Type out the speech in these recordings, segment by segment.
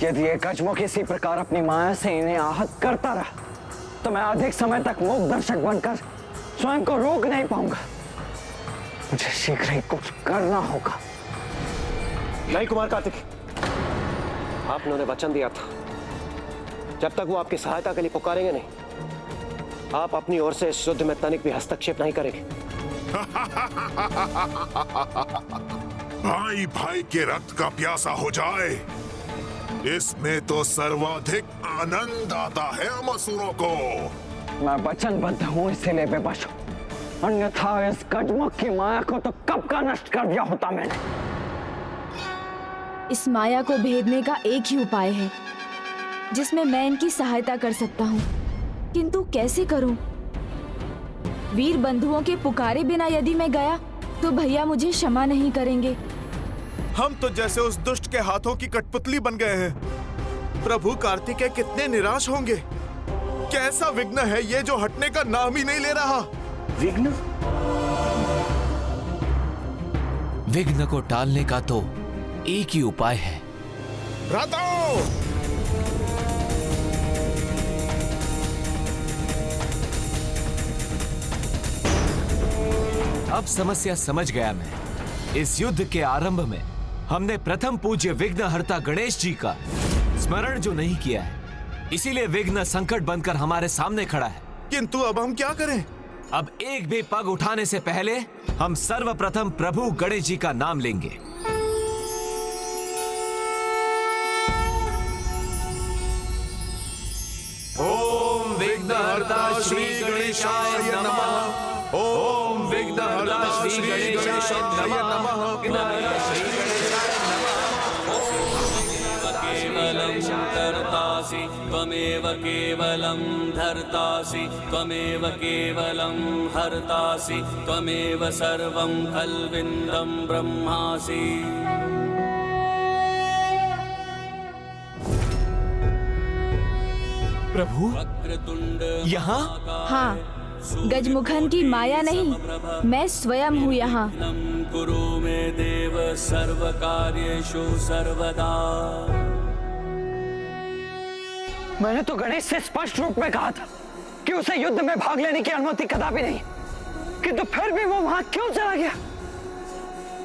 यदि ये गजमुख इसी प्रकार अपनी माया से इन्हें आहत करता रहा तो मैं अधिक समय तक मूक दर्शक बनकर स्वयं को रोक नहीं पाऊंगा। मुझे शीघ्र ही कुछ करना होगा। नहीं कुमार कार्तिक, आपने उन्हें वचन दिया था जब तक वो आपकी सहायता के लिए पुकारेंगे नहीं, आप अपनी ओर से इस युद्ध में तनिक भी हस्तक्षेप नहीं करेंगे। भाई भाई के रक्त का प्यासा हो जाए, इसमें तो सर्वाधिक आनंद आता है हम असुरों को। मैं वचनबद्ध हूं, इसीलिए बेबस हूं, अन्यथा इस गजमुख की माया को तो कब का नष्ट कर दिया होता मैंने। इस माया को भेदने का एक ही उपाय है जिसमें मैं इनकी सहायता कर सकता हूँ, किंतु कैसे करूं? वीर बंधुओं के पुकारे बिना यदि मैं गया तो भैया मुझे क्षमा नहीं करेंगे। हम तो जैसे उस दुष्ट के हाथों की कठपुतली बन गए हैं। प्रभु कार्तिकेय कितने निराश होंगे। कैसा विघ्न है ये जो हटने का नाम ही नहीं ले रहा। विघ्न? विघ्न को टालने का तो एक ही उपाय है। भ्राताओं! अब समस्या समझ गया मैं। इस युद्ध के आरंभ में हमने प्रथम पूज्य विघ्नहर्ता गणेश जी का स्मरण जो नहीं किया है, इसीलिए विघ्न संकट बनकर हमारे सामने खड़ा है। किंतु अब हम क्या करें? अब एक भी पग उठाने से पहले हम सर्वप्रथम प्रभु गणेश जी का नाम लेंगे। ओम विघ्नहर्ता श्री गणेशाय नमः। ओम विघ्नहर्ता श्री गणेशाय नमः। त्वमेव केवलं धर्तासि, त्वमेव केवलं हर्तासि, त्वमेव सर्वं खल्विन्दं ब्रह्मासि। प्रभु यहाँ? हाँ, गजमुखन की माया नहीं, मैं स्वयं हूँ यहाँ। कुरु मे देव सर्वकार्येषु सर्वदा। मैंने तो गणेश से स्पष्ट रूप में कहा था कि उसे युद्ध में भाग लेने की अनुमति कदापि नहीं, किंतु फिर भी वो वहां क्यों चला गया?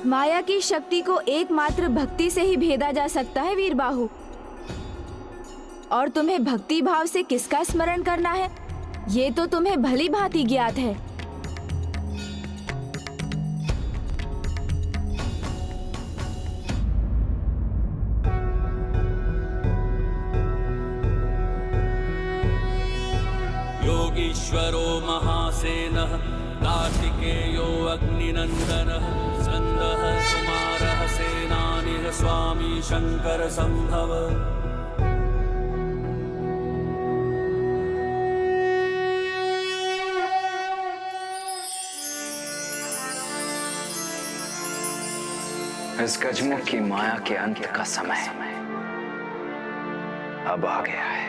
माया की शक्ति को एकमात्र भक्ति से ही भेदा जा सकता है वीरबाहु। और तुम्हें भक्ति भाव से किसका स्मरण करना है ये तो तुम्हें भली भांति ज्ञात है। योगीश्वरो महासेनः कार्तिकेयो अग्निनन्दनः स्कन्दः कुमारः सेनानिः स्वामी शंकर संभव। इस गजमुख की माया के अंत का समय अब आ गया है।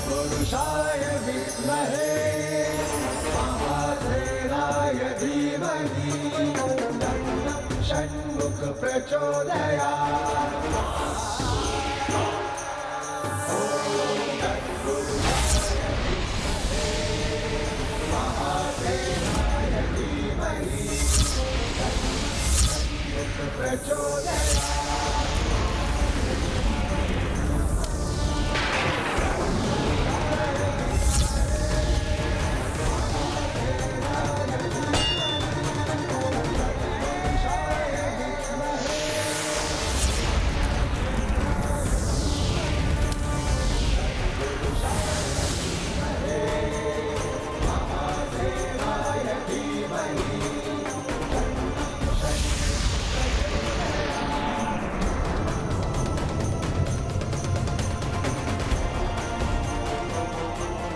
पुरुषाय विद्महे महासेनाय धीमहि तन्नः षण्मुख प्रचोदयात्।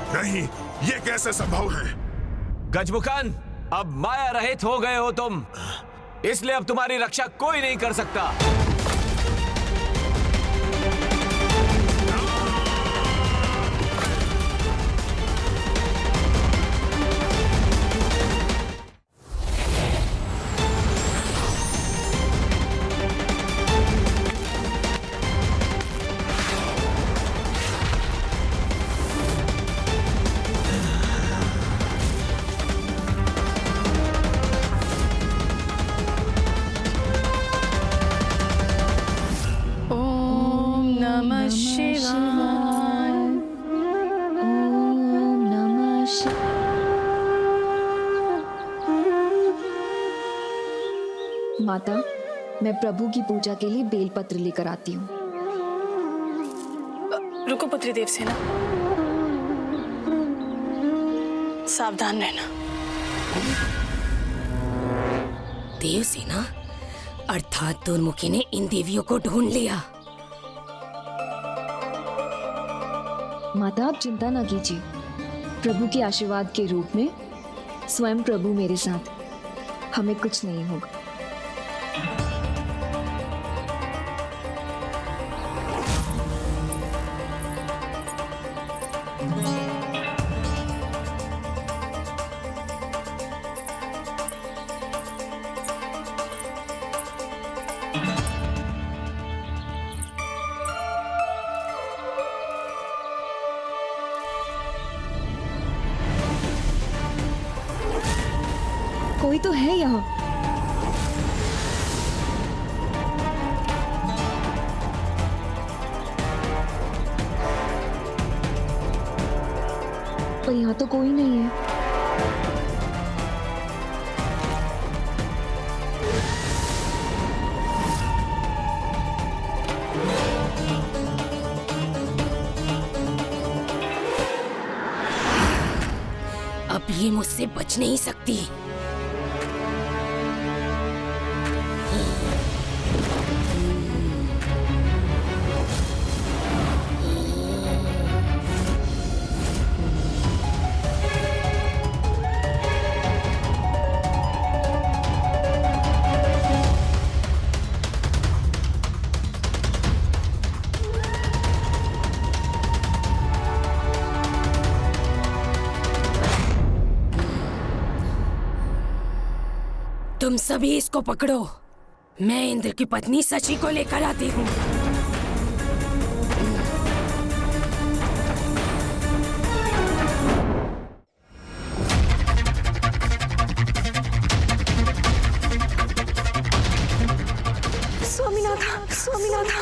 नहीं, ये कैसे संभव है? गजमुखन, अब माया रहित हो गए हो तुम, इसलिए अब तुम्हारी रक्षा कोई नहीं कर सकता। माता, मैं प्रभु की पूजा के लिए बेलपत्र लेकर आती हूँ। रुको पुत्री देवसेना, सावधान रहना। देवसेना अर्थात दुर्मुखी ने इन देवियों को ढूंढ लिया। माता, आप चिंता ना कीजिए। प्रभु के आशीर्वाद के रूप में स्वयं प्रभु मेरे साथ, हमें कुछ नहीं होगा। कोई तो है यहाँ। पर यहाँ तो कोई नहीं है। अब ये मुझसे बच नहीं सकती। तुम सभी इसको पकड़ो, मैं इंद्र की पत्नी शची को लेकर आती हूँ। स्वामीनाथ, स्वामीनाथ,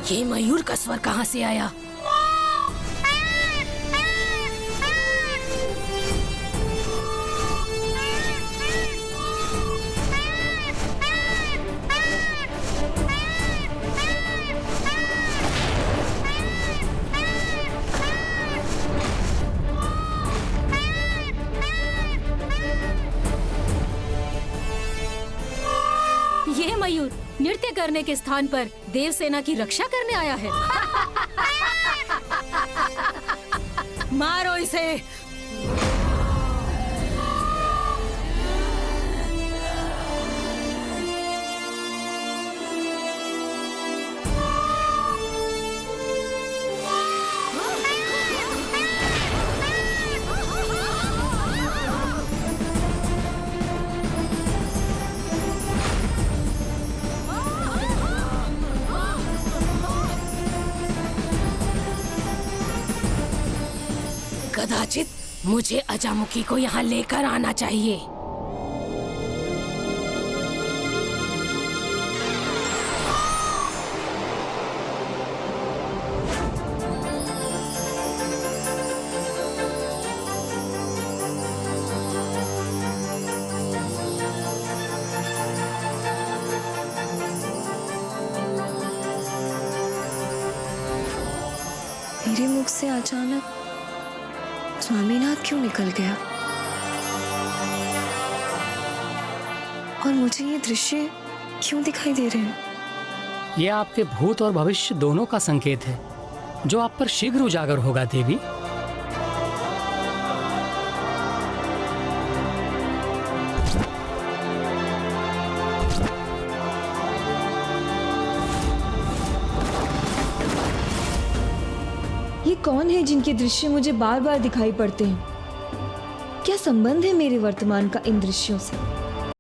ये मयूर का स्वर कहाँ से आया? ये मयूर नृत्य करने के स्थान पर देवसेना की रक्षा करने आया है। मारो इसे। कदाचित मुझे अजामुखी को यहाँ लेकर आना चाहिए। मेरे मुख से अचानक स्वामीनाथ क्यों निकल गया? और मुझे ये दृश्य क्यों दिखाई दे रहे हैं? ये आपके भूत और भविष्य दोनों का संकेत है, जो आप पर शीघ्र उजागर होगा देवी। ये कौन है जिनके दृश्य मुझे बार बार दिखाई पड़ते हैं? क्या संबंध है मेरे वर्तमान का इन दृश्यों से?